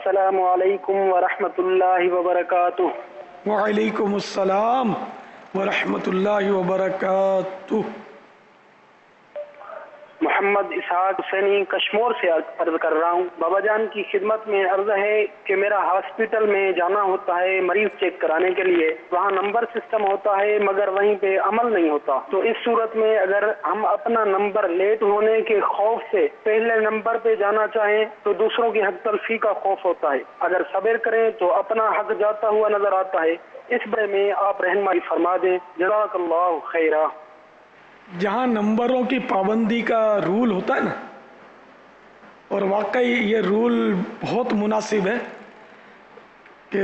السلام علیکم ورحمۃ اللہ وبرکاتہ۔ وعلیکم السلام ورحمۃ اللہ وبرکاتہ۔ محمد اسحاق حسینی کشمور سے عرض کر رہا ہوں۔ بابا جان کی خدمت میں عرض ہے کہ میرا ہاسپٹل میں جانا ہوتا ہے مریض چیک کرانے کے لیے، وہاں نمبر سسٹم ہوتا ہے مگر وہیں پہ عمل نہیں ہوتا، تو اس صورت میں اگر ہم اپنا نمبر لیٹ ہونے کے خوف سے پہلے نمبر پہ جانا چاہیں تو دوسروں کی حق تلفی کا خوف ہوتا ہے، اگر صبر کریں تو اپنا حق جاتا ہوا نظر آتا ہے، اس بارے میں آپ رہنمائی فرما دیں، جزاک اللہ خیرہ۔ جہاں نمبروں کی پابندی کا رول ہوتا ہے نا، اور واقعی یہ رول بہت مناسب ہے کہ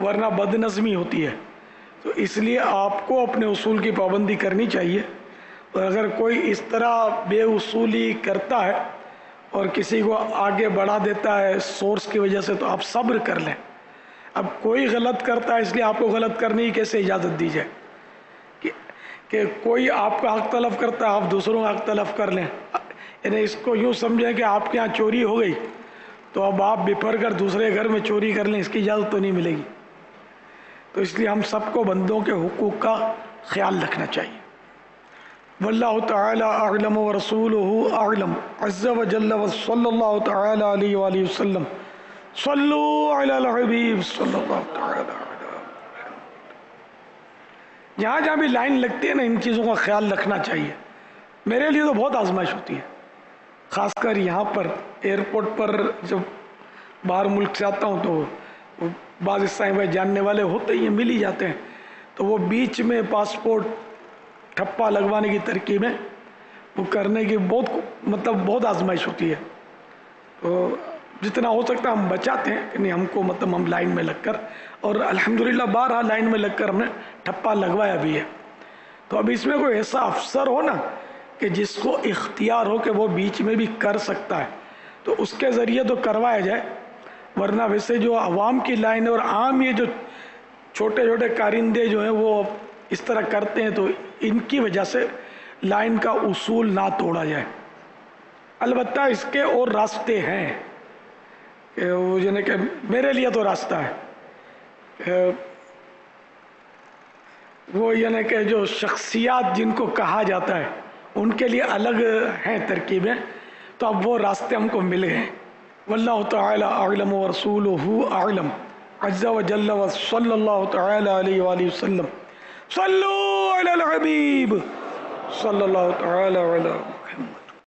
ورنہ بد نظمی ہوتی ہے، تو اس لیے آپ کو اپنے اصول کی پابندی کرنی چاہیے، اور اگر کوئی اس طرح بے اصولی کرتا ہے اور کسی کو آگے بڑھا دیتا ہے سورس کی وجہ سے تو آپ صبر کر لیں۔ اب کوئی غلط کرتا ہے اس لیے آپ کو غلط کرنے کی کیسے اجازت دی جائے کہ کوئی آپ کا حق تلف کرتا ہے آپ دوسروں کا حق تلف کر لیں، یعنی اس کو یوں سمجھیں کہ آپ کے ہاں چوری ہو گئی تو اب آپ بپھر کر دوسرے گھر میں چوری کر لیں، اس کی اجازت تو نہیں ملے گی۔ تو اس لیے ہم سب کو بندوں کے حقوق کا خیال رکھنا چاہیے۔ واللہ تعالی اعلم ورسولہ اعلم عز وجل وصلی اللہ تعالی علیہ وآلہ وسلم۔ صلو علی الحبیب صلی اللہ تعالی علیہ۔ جہاں جہاں بھی لائن لگتی ہے نا ان چیزوں کا خیال رکھنا چاہیے۔ میرے لیے تو بہت آزمائش ہوتی ہے، خاص کر یہاں پر ایئرپورٹ پر جب باہر ملک سے آتا ہوں تو بعض عیسائی بھائی جاننے والے ہوتے ہی مل ہی جاتے ہیں، تو وہ بیچ میں پاسپورٹ ٹھپا لگوانے کی ترکیبیں وہ کرنے کی بہت آزمائش ہوتی ہے، تو جتنا ہو سکتا ہم بچاتے ہیں کہ نہیں ہم کو ہم لائن میں لگ کر، اور الحمدللہ بارہا لائن میں لگ کر ہم نے ٹھپا لگوایا بھی ہے۔ تو اب اس میں کوئی ایسا افسر ہو نا کہ جس کو اختیار ہو کہ وہ بیچ میں بھی کر سکتا ہے تو اس کے ذریعے تو کروایا جائے، ورنہ ویسے جو عوام کی لائن ہے اور عام یہ جو چھوٹے چھوٹے کارندے جو ہیں وہ اس طرح کرتے ہیں تو ان کی وجہ سے لائن کا اصول نہ توڑا جائے۔ البتہ اس کے اور راستے ہیں کہ وہ یعنی کہ میرے لیے تو راستہ ہے، وہ یعنی کہ جو شخصیات جن کو کہا جاتا ہے ان کے لیے الگ ہیں ترکیبیں، تو اب وہ راستے ہم کو مل گئے۔ واللہ تعالی اعلم ورسولہ اعلم عز وجل وصلی اللہ تعالی علیہ وآلہ وسلم۔ صلو علی الحبیب صلی اللہ تعالی علی محمد۔